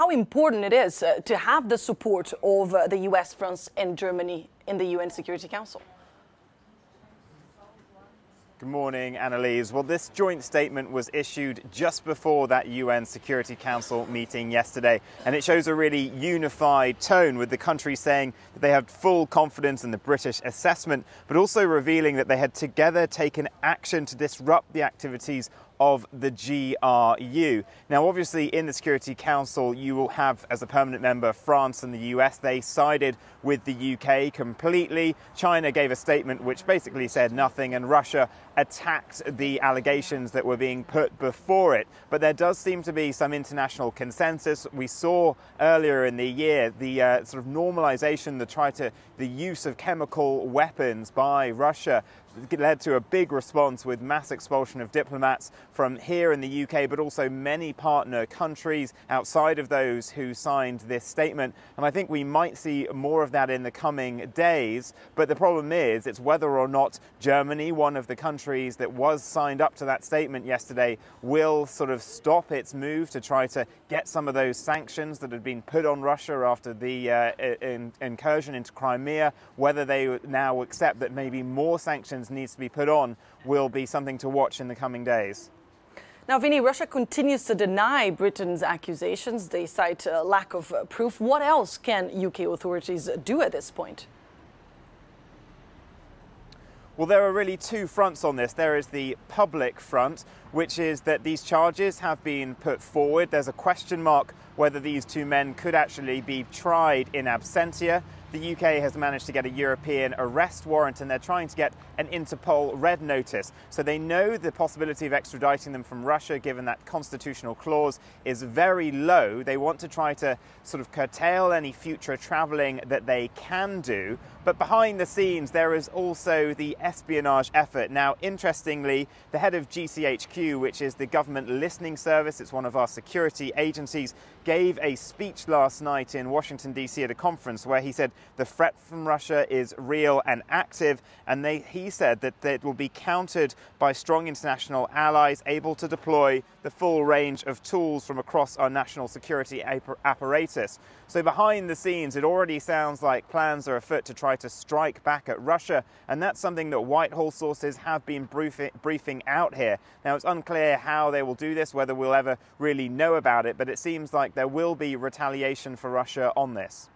how important it is to have the support of the US, France and Germany in the UN Security Council. Good morning, Annalise. Well, this joint statement was issued just before that UN Security Council meeting yesterday, and it shows a really unified tone, with the countries saying that they have full confidence in the British assessment, but also revealing that they had together taken action to disrupt the activities of the GRU. Now, obviously, in the Security Council, you will have, as a permanent member, France and the US. They sided with the UK completely. China gave a statement which basically said nothing, and Russia attacked the allegations that were being put before it. But there does seem to be some international consensus. We saw earlier in the year the sort of normalization, the use of chemical weapons by Russia. It led to a big response with mass expulsion of diplomats from here in the UK, but also many partner countries outside of those who signed this statement. And I think we might see more of that in the coming days. But the problem is, it's whether or not Germany, one of the countries that was signed up to that statement yesterday, will sort of stop its move to try to get some of those sanctions that had been put on Russia after the incursion into Crimea. Whether they now accept that maybe more sanctions needs to be put on will be something to watch in the coming days. Now, Vinny, Russia continues to deny Britain's accusations. They cite a lack of proof. What else can UK authorities do at this point? Well, there are really two fronts on this. There is the public front, which is that these charges have been put forward. There's a question mark whether these two men could actually be tried in absentia. The UK has managed to get a European arrest warrant, and they're trying to get an Interpol red notice. So they know the possibility of extraditing them from Russia, given that constitutional clause, is very low. They want to try to sort of curtail any future travelling that they can do. But behind the scenes, there is also the espionage effort. Now, interestingly, the head of GCHQ, which is the government listening service, it's one of our security agencies, gave a speech last night in Washington, D.C. at a conference where he said the threat from Russia is real and active, and he said that it will be countered by strong international allies able to deploy the full range of tools from across our national security apparatus. So behind the scenes, it already sounds like plans are afoot to try to strike back at Russia, and that's something that Whitehall sources have been briefing out here. Now, it's unclear how they will do this, whether we'll ever really know about it, but it seems like there will be retaliation for Russia on this.